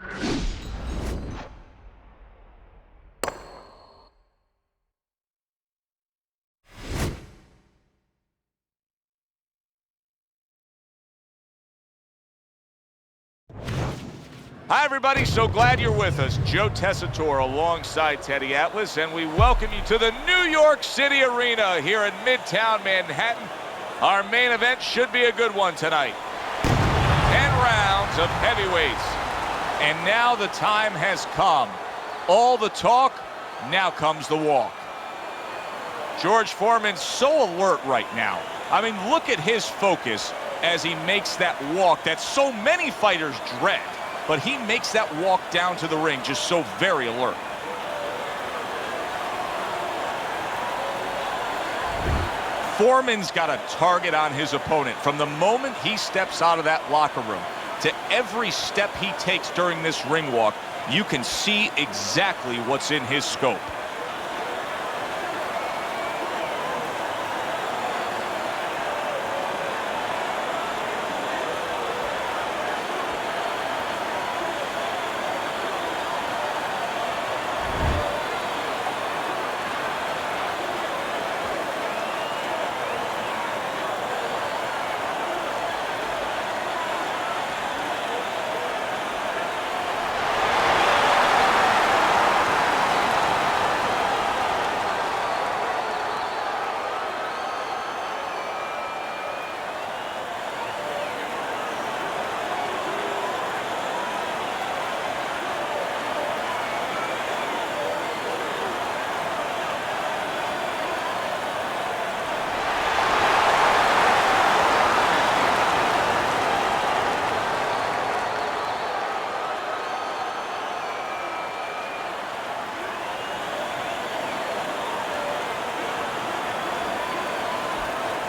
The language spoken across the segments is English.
Hi, everybody. So glad you're with us. Joe Tessitore alongside Teddy Atlas, and we welcome you to the New York City Arena here in Midtown Manhattan. Our main event should be a good one tonight. 10 rounds of heavyweights. And now the time has come. All the talk, now comes the walk. George Foreman's so alert right now. I mean, look at his focus as he makes that walk that so many fighters dread. But he makes that walk down to the ring just so very alert. Foreman's got a target on his opponent from the moment he steps out of that locker room to every step he takes during this ring walk. You can see exactly what's in his scope.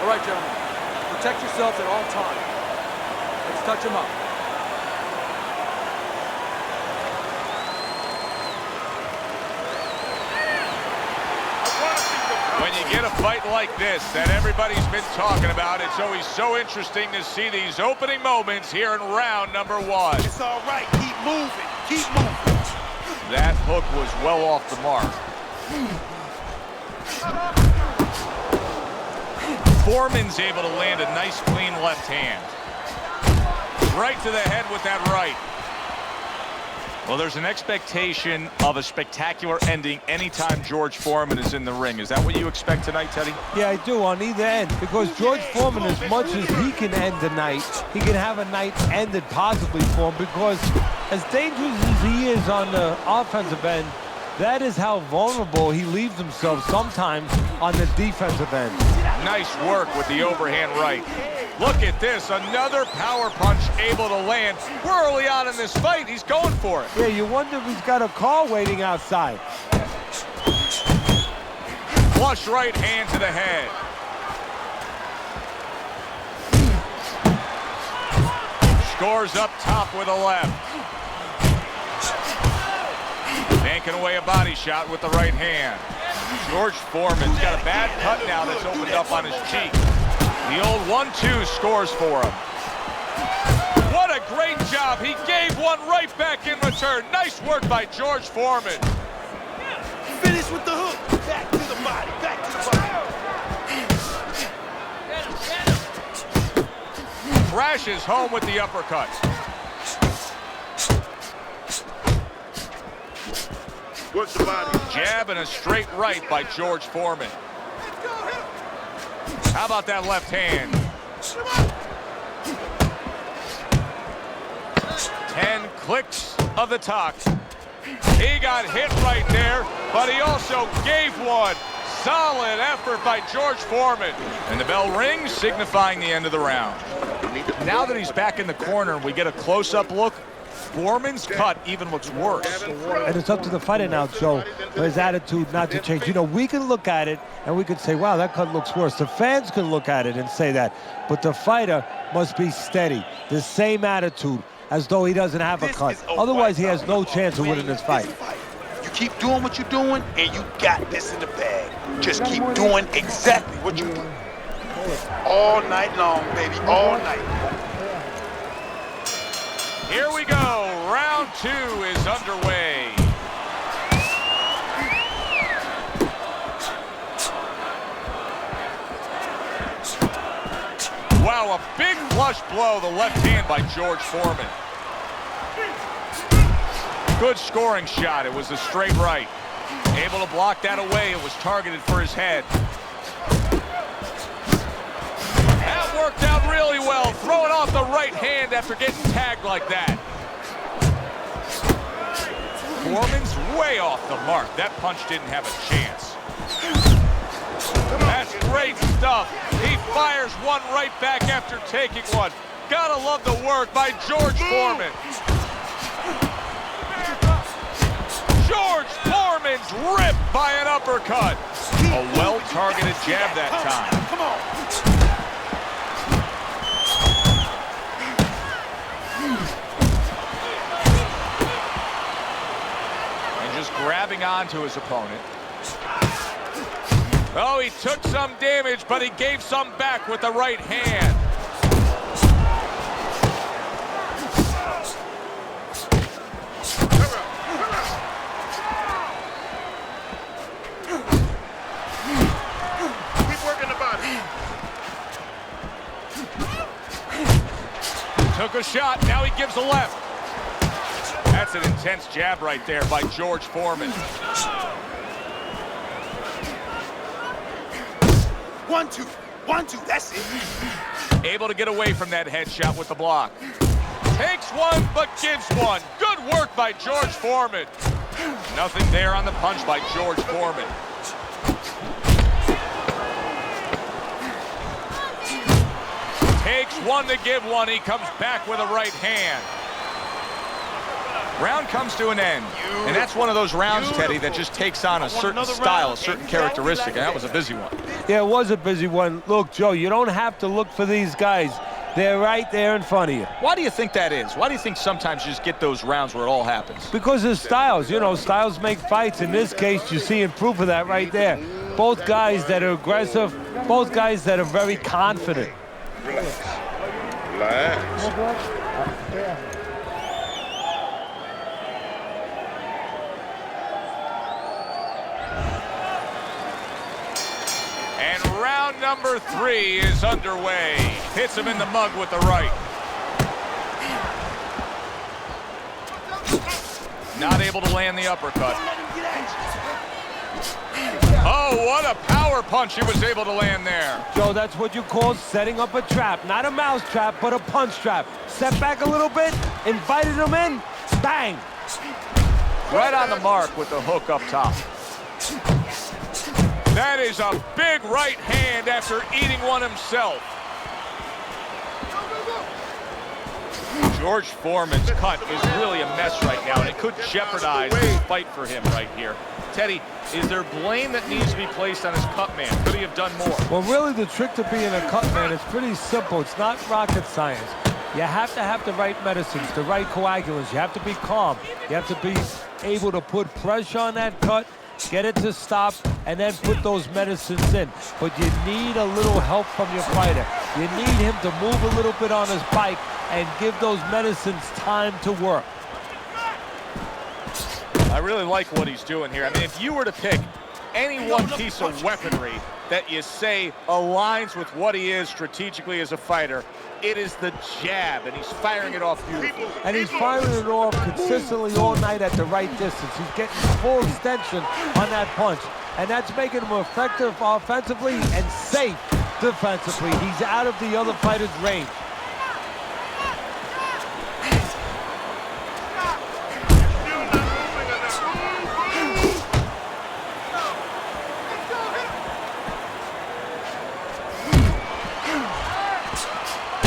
All right, gentlemen, protect yourselves at all times. Let's touch them up. When you get a fight like this that everybody's been talking about, it's always so interesting to see these opening moments here in round number one. It's all right. Keep moving. Keep moving. That hook was well off the mark. Foreman's able to land a nice, clean left hand. Right to the head with that right. Well, there's an expectation of a spectacular ending anytime George Foreman is in the ring. Is that what you expect tonight, Teddy? Yeah, I do, on either end. Because George Foreman, as much as he can end the night, he can have a night ended positively for him, because as dangerous as he is on the offensive end, that is how vulnerable he leaves himself sometimes on the defensive end. Nice work with the overhand right. Look at this, another power punch able to land. We're early on in this fight, he's going for it. Yeah, you wonder if he's got a car waiting outside. Flush right hand to the head. Scores up top with a left. Banking away a body shot with the right hand. George Foreman's got a bad cut now that's opened up on his cheek. The old 1-2 scores for him. What a great job. He gave one right back in return. Nice work by George Foreman. Finish with the hook. Back to the body. Back to the body. Crashes home with the uppercut. Work the body. Jab and a straight right by George Foreman. How about that left hand? 10 clicks of the talk. He got hit right there, but he also gave one. Solid effort by George Foreman. And the bell rings, signifying the end of the round. Now that he's back in the corner and we get a close-up look, Foreman's cut even looks worse. And it's up to the fighter now, Joe, for his attitude not to change. You know, we can look at it and we can say, wow, that cut looks worse. The fans can look at it and say that. But the fighter must be steady, the same attitude, as though he doesn't have a cut. Otherwise, he has no chance of winning this fight. You keep doing what you're doing, and you got this in the bag. Just keep doing exactly what you're doing. All night long, baby, all night. Here we go, round Round 2 is underway. Wow, a big flush blow, the left hand by George Foreman. Good scoring shot. It was a straight right. Able to block that away. It was targeted for his head. That worked out really well. Throwing off the right hand after getting tagged like that. Foreman's way off the mark. That punch didn't have a chance. That's great stuff. He fires one right back after taking one. Gotta love the work by George Foreman. George Foreman's ripped by an uppercut. A well-targeted jab that time. Come on. And just grabbing onto his opponent. Oh, he took some damage, but he gave some back with the right hand. Keep working the body. Took a shot, now he gives a left. That's an intense jab right there by George Foreman. 1-2, 1-2, that's it. Able to get away from that headshot with the block. Takes one, but gives one. Good work by George Foreman. Nothing there on the punch by George Foreman. Takes one to give one. He comes back with a right hand. Round comes to an end. And that's one of those rounds, Teddy, that just takes on a certain style, a certain characteristic, and that was a busy one. Yeah, it was a busy one. Look, Joe, you don't have to look for these guys. They're right there in front of you. Why do you think that is? Why do you think sometimes you just get those rounds where it all happens? Because of styles. You know, styles make fights. In this case, you're seeing proof of that right there. Both guys that are aggressive, both guys that are very confident. Relax. And round number 3 is underway. Hits him in the mug with the right. Not able to land the uppercut. Oh, what a power punch he was able to land there. Joe, that's what you call setting up a trap. Not a mouse trap, but a punch trap. Step back a little bit, invited him in, bang. Right on the mark with the hook up top. That is a big right hand after eating one himself. George Foreman's cut is really a mess right now, and it could jeopardize this fight for him right here. Teddy, is there blame that needs to be placed on his cut man? Could he have done more? Well, really, the trick to being a cut man is pretty simple. It's not rocket science. You have to have the right medicines, the right coagulants. You have to be calm. You have to be able to put pressure on that cut, get it to stop, and then put those medicines in. But you need a little help from your fighter. You need him to move a little bit on his bike and give those medicines time to work. I really like what he's doing here. I mean, if you were to pick any one piece of weaponry that you say aligns with what he is strategically as a fighter, it is the jab, and he's firing it off beautifully. And he's firing it off consistently all night at the right distance. He's getting full extension on that punch, and that's making him effective offensively and safe defensively. He's out of the other fighter's range.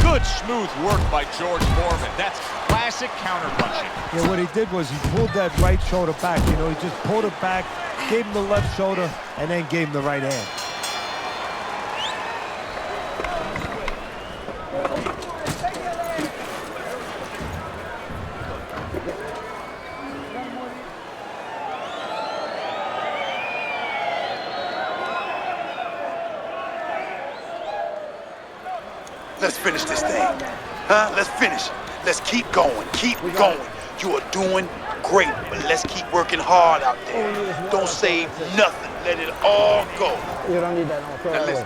Good smooth work by George Foreman. That's classic counter-punching. Yeah, what he did was he pulled that right shoulder back. You know, he just pulled it back, gave him the left shoulder, and then gave him the right hand. Let's finish this thing. Huh? Let's finish. Let's keep going. Keep going. You are doing great, but let's keep working hard out there. Don't save nothing. Let it all go. You don't need that. No, throw that away.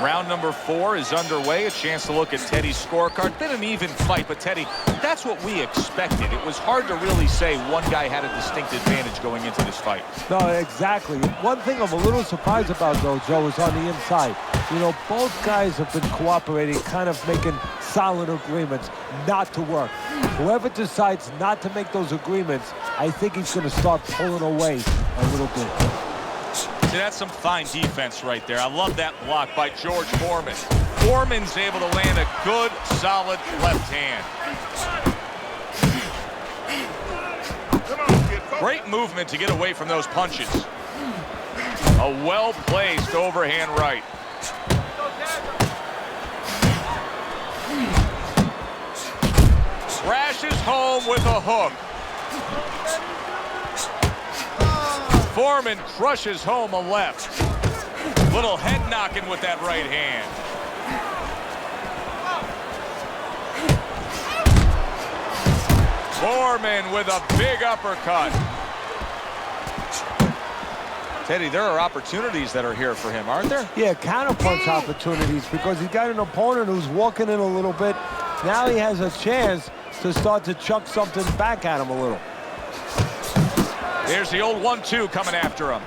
Round number 4 is underway. A chance to look at Teddy's scorecard. Been an even fight, but Teddy, that's what we expected. It was hard to really say one guy had a distinct advantage going into this fight. No, exactly. One thing I'm a little surprised about, though, Joe, is on the inside. You know, both guys have been cooperating, kind of making solid agreements not to work. Whoever decides not to make those agreements, I think he's going to start pulling away a little bit. See, that's some fine defense right there. I love that block by George Foreman. Foreman's able to land a good, solid left hand. Great movement to get away from those punches. A well-placed overhand right. Crashes home with a hook. Foreman crushes home a left. Little head knocking with that right hand. Foreman with a big uppercut. Teddy, there are opportunities that are here for him, aren't there? Yeah, counterpunch opportunities, because he's got an opponent who's walking in a little bit. Now he has a chance to start to chuck something back at him a little. Here's the old 1-2 coming after him.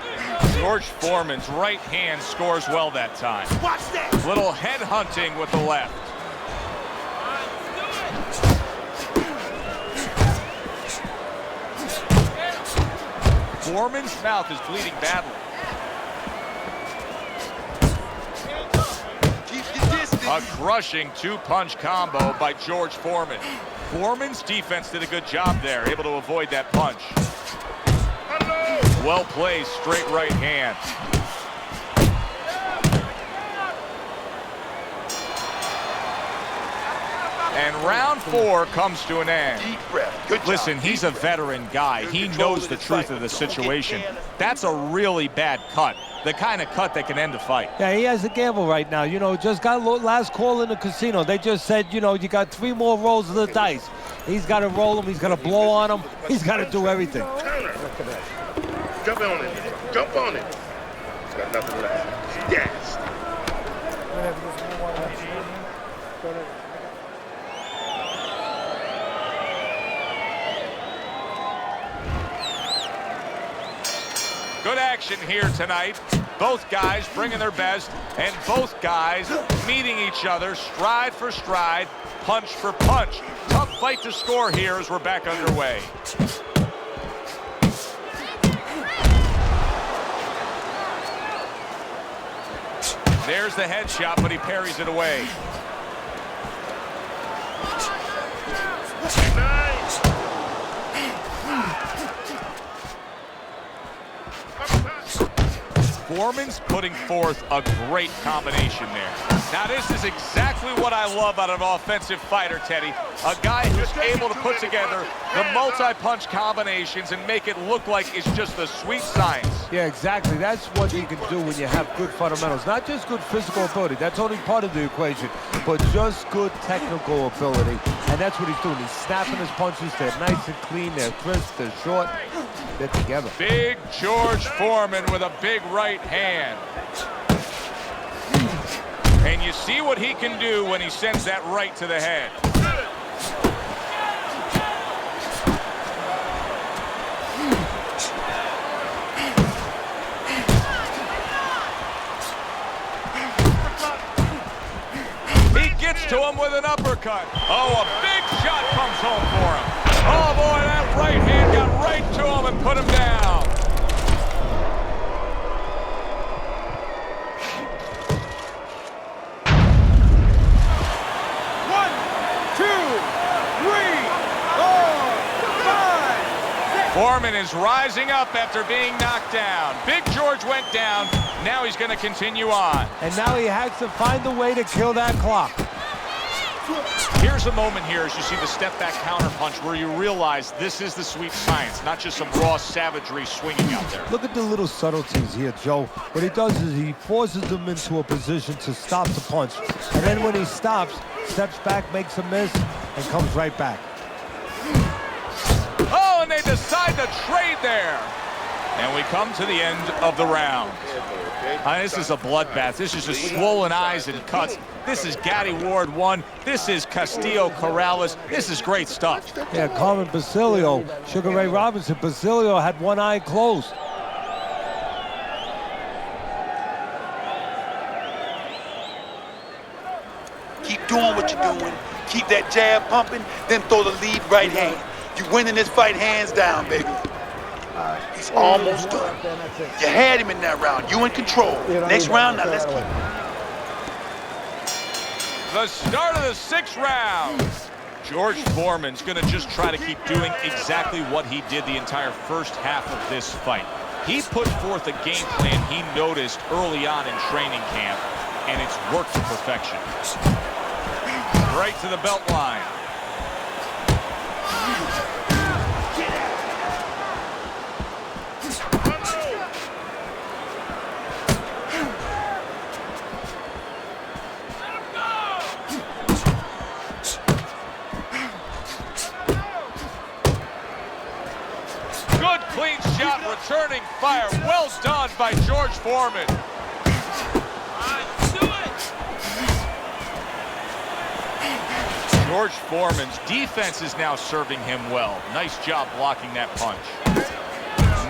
George Foreman's right hand scores well that time. Watch that. Little head hunting with the left. Foreman's mouth is bleeding badly. Keep your distance. A crushing 2-punch combo by George Foreman. Foreman's defense did a good job there, able to avoid that punch. Well placed, straight right hand. And round 4 comes to an end. Deep breath. Good job. Listen, he's a veteran guy. He knows the truth of the situation. That's a really bad cut. The kind of cut that can end a fight. Yeah, he has a gamble right now. You know, just got last call in the casino. They just said, you know, you got 3 more rolls of the dice. He's got to roll them. He's got to blow on them. He's got to do everything. Jump on it. Jump on it. It's got nothing left. Yes. Good action here tonight. Both guys bringing their best, and both guys meeting each other stride for stride, punch for punch. Tough fight to score here as we're back underway. There's the headshot, but he parries it away. Nice. Foreman's putting forth a great combination there. Now, this is exactly what I love out of an offensive fighter, Teddy. A guy who's able to put together the multi-punch combinations and make it look like it's just the sweet science. Yeah, exactly. That's what you can do when you have good fundamentals. Not just good physical ability. That's only part of the equation. But just good technical ability. And that's what he's doing. He's snapping his punches. They're nice and clean. They're crisp. They're short. They're together. Big George Foreman with a big right hand. And you see what he can do when he sends that right to the head. He gets to him with an uppercut. Oh, a big shot comes home for him. Oh, boy, that right hand got right to him and put him down. Foreman is rising up after being knocked down. Big George went down. Now he's going to continue on. And now he has to find a way to kill that clock. Here's a moment here as you see the step-back counter punch where you realize this is the sweet science, not just some raw savagery swinging out there. Look at the little subtleties here, Joe. What he does is he forces them into a position to stop the punch. And then when he stops, steps back, makes a miss, and comes right back. Oh, and they decide to trade there. And we come to the end of the round. This is a bloodbath. This is just swollen eyes and cuts. This is Gaddy Ward 1. This is Castillo Corrales. This is great stuff. Yeah, Carmen Basilio, Sugar Ray Robinson. Basilio had one eye closed. Keep doing what you're doing. Keep that jab pumping, then throw the lead right hand. You're winning this fight hands down, baby. He's almost done. You had him in that round. You in control. Next round, now let's keep. The start of the 6th round. George Foreman's going to just try to keep doing exactly what he did the entire first half of this fight. He put forth a game plan he noticed early on in training camp, and it's worked to perfection. Right to the belt line. Good clean shot, returning fire. Well done by George Foreman. George Foreman's defense is now serving him well. Nice job blocking that punch.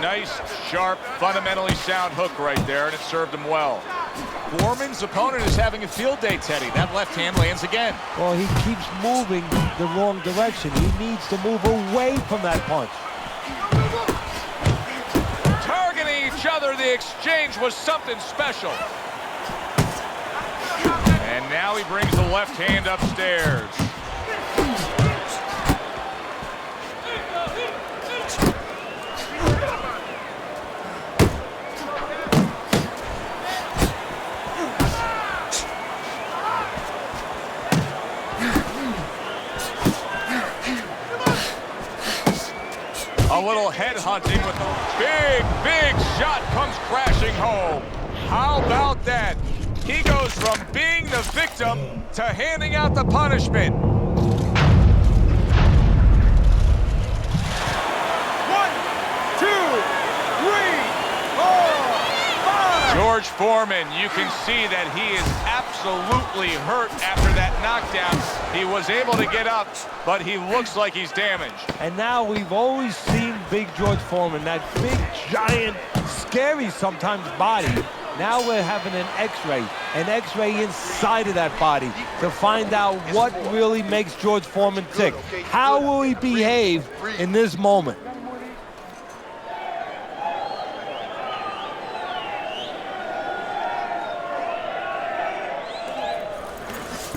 Nice, sharp, fundamentally sound hook right there, and it served him well. Foreman's opponent is having a field day, Teddy. That left hand lands again. Well, he keeps moving the wrong direction. He needs to move away from that punch. Targeting each other, the exchange was something special. And now he brings the left hand upstairs. A little head hunting with a big shot comes crashing home. How about that? He goes from being the victim to handing out the punishment. 1, 2, 3, 4, 5. George Foreman, you can see that he is absolutely hurt after that knockdown. He was able to get up, but he looks like he's damaged. And now we've always seen big George Foreman, that big, giant, scary sometimes body. Now we're having an X-ray inside of that body to find out what really makes George Foreman tick. How will he behave in this moment?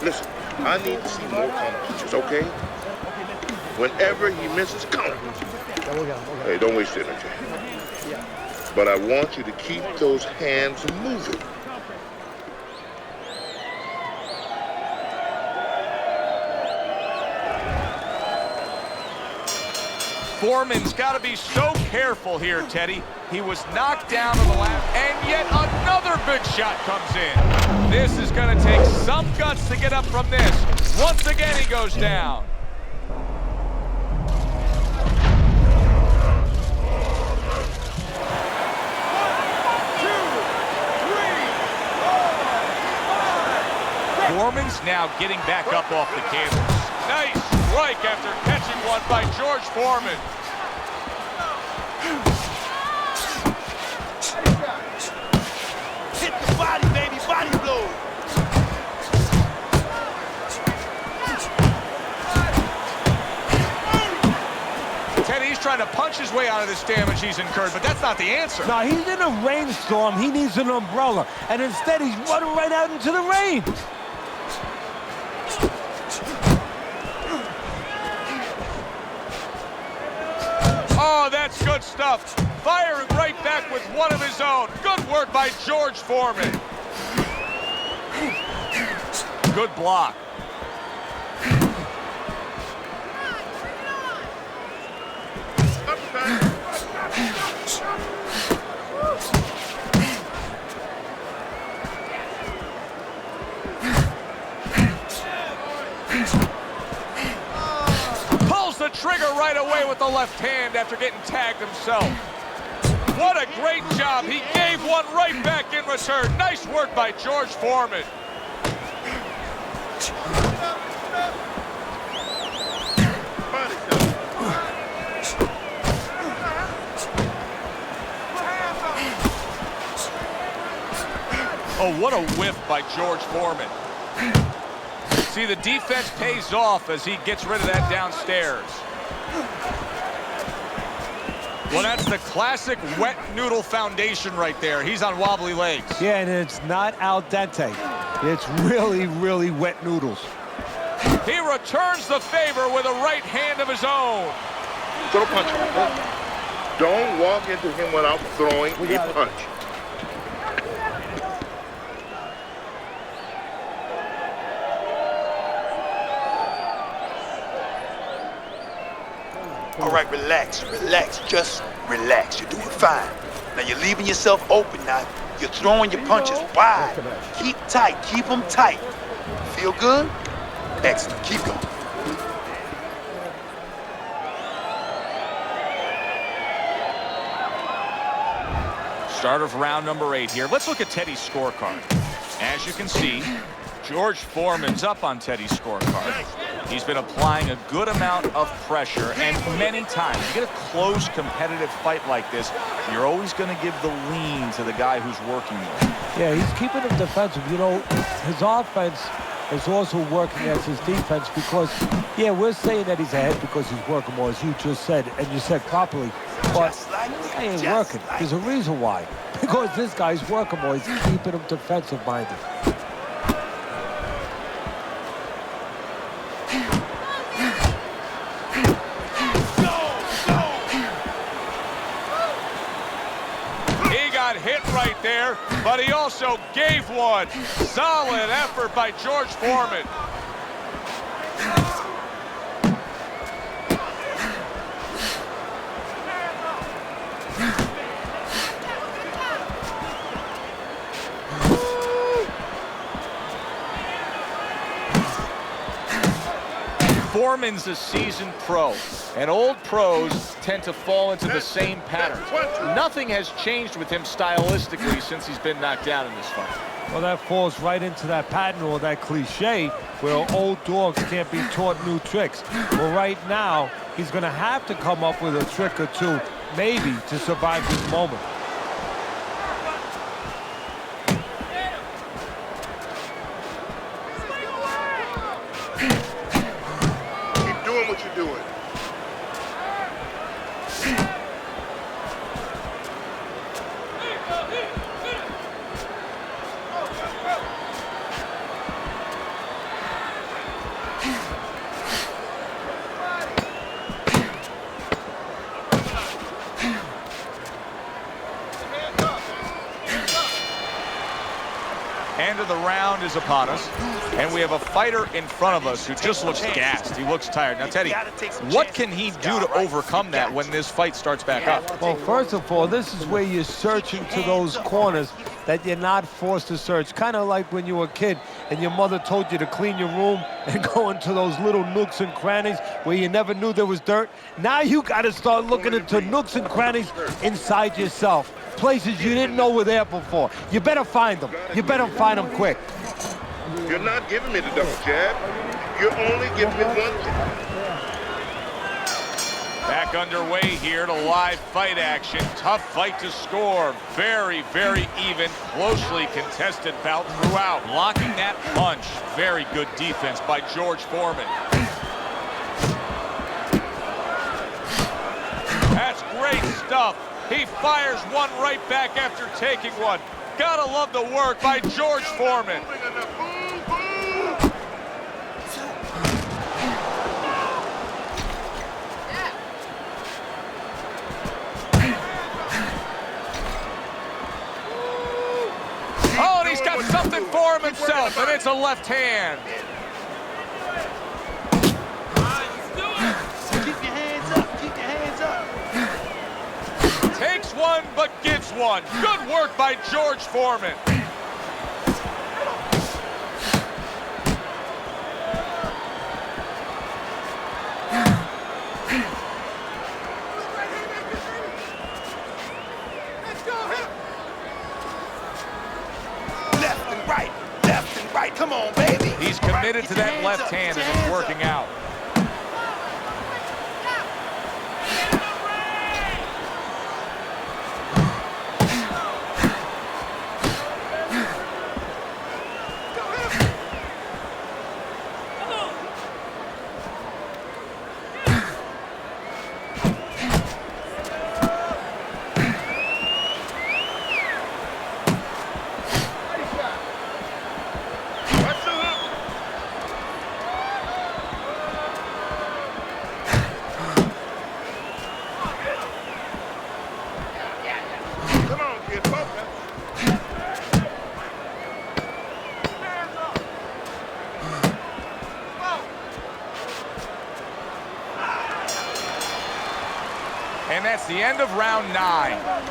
Listen, I need to see more counter punches, okay? Whenever he misses, counter. Hey, don't waste energy. But I want you to keep those hands moving. Foreman's got to be so careful here, Teddy. He was knocked down in the last, and yet another big shot comes in. This is going to take some guts to get up from this. Once again, he goes down. Foreman's now getting back up off the canvas. Nice strike after catching one by George Foreman. Hit the body, baby, body blow. Teddy, he's trying to punch his way out of this damage he's incurred, but that's not the answer. Now, he's in a rainstorm. He needs an umbrella. And instead, he's running right out into the rain. Oh, that's good stuff. Firing right back with one of his own. Good work by George Foreman. Good block. Pulls the trigger right away with the left hand after getting tagged himself. What a great job. He gave one right back in return. Nice work by George Foreman. Oh, what a whiff by George Foreman. See, the defense pays off as he gets rid of that downstairs. Well, that's the classic wet noodle foundation right there. He's on wobbly legs. Yeah, and it's not al dente. It's really, really wet noodles. He returns the favor with a right hand of his own. Throw a punch. Don't walk into him without throwing a punch. All right, relax, relax, just relax. You're doing fine. Now you're leaving yourself open now. You're throwing your punches wide. Keep tight, keep them tight. Feel good? Excellent, keep going. Start of round number 8 here. Let's look at Teddy's scorecard. As you can see, George Foreman's up on Teddy's scorecard. He's been applying a good amount of pressure, and many times, you get a close, competitive fight like this, you're always going to give the lean to the guy who's working more. Yeah, he's keeping him defensive. You know, his offense is also working as his defense because, yeah, we're saying that he's ahead because he's working more, as you just said, and you said properly. But he ain't working. There's a reason why. Because this guy's working more. He's keeping him defensive-minded. Hit right there, but he also gave one. Solid effort by George Foreman. Foreman's a seasoned pro, and old pros tend to fall into the same patterns. Nothing has changed with him stylistically since he's been knocked down in this fight. Well, that falls right into that pattern or that cliche where old dogs can't be taught new tricks. Well, right now, he's going to have to come up with a trick or two, maybe, to survive this moment. What you're doing. End of the round is upon us, and we have a fighter in front of us who just looks gassed. He looks tired. Now, Teddy, what can he do to overcome that when this fight starts back up? Well, first of all, this is where you search into those corners that you're not forced to search. Kind of like when you were a kid and your mother told you to clean your room and go into those little nooks and crannies where you never knew there was dirt. Now you got to start looking into nooks and crannies inside yourself. Places you didn't know were there before. You better find them. You better find them quick. You're not giving me the double jab. You're only giving me one jab. Back underway here to live fight action. Tough fight to score. Very, very even, closely contested bout throughout. Blocking that punch. Very good defense by George Foreman. That's great stuff. He fires one right back after taking one. Gotta love the work by George Foreman. Oh, and he's got something for him himself, and it's a left hand. Keep your hands up, keep your hands up. Takes one but gets one. Good work by George Foreman. Left and right, come on, baby. He's committed to that left hand, and it's working out. And that's the end of round 9.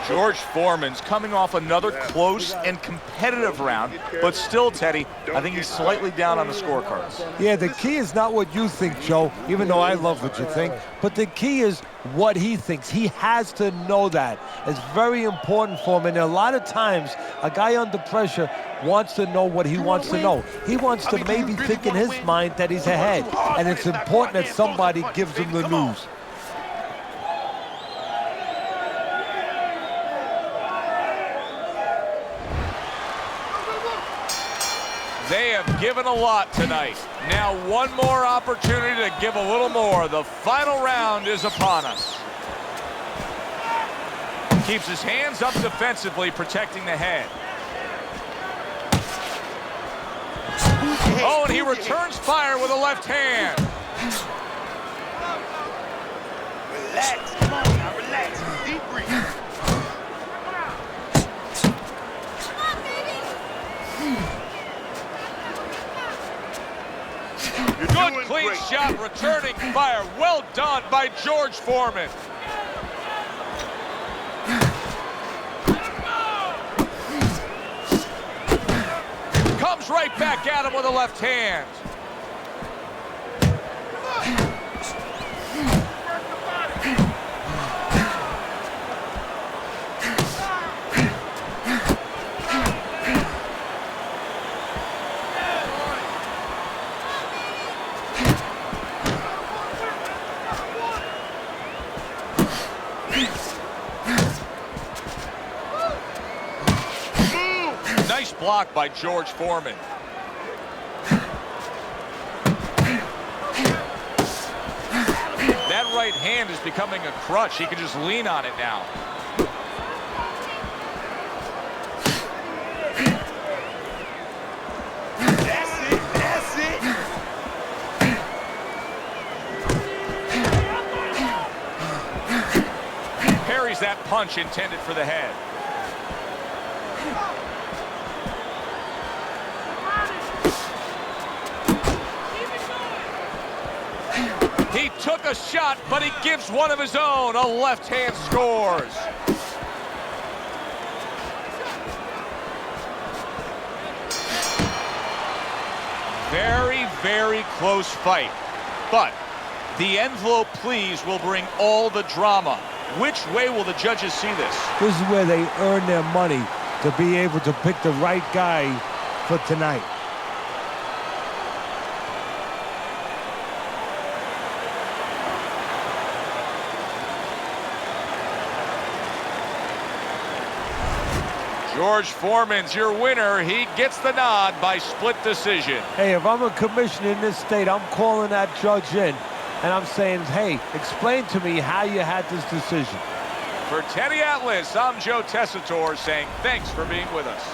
George Foreman's coming off another close and competitive round, but still, Teddy, I think he's slightly down on the scorecards. Yeah, the key is not what you think, Joe, even though I love what you think, but the key is what he thinks. He has to know that. It's very important for him, and a lot of times, a guy under pressure wants to know what he wants to know. He wants to maybe think in his mind that he's ahead, and it's important that somebody gives him the news. They have given a lot tonight. Now one more opportunity to give a little more. The final round is upon us. Keeps his hands up defensively, protecting the head. Oh, and he returns fire with a left hand. Relax, come on now, relax. Deep breath. Good clean shot, returning fire. Well done by George Foreman. Comes right back at him with a left hand. Nice block by George Foreman. That right hand is becoming a crutch. He can just lean on it now. That's it, that's it. Parries that punch intended for the head. He took a shot, but he gives one of his own. A left hand scores. Very, very close fight. But the envelope, please, will bring all the drama. Which way will the judges see this? This is where they earn their money, to be able to pick the right guy for tonight. George Foreman's your winner. He gets the nod by split decision. Hey, if I'm a commissioner in this state, I'm calling that judge in, and I'm saying, hey, explain to me how you had this decision. For Teddy Atlas, I'm Joe Tessitore saying thanks for being with us.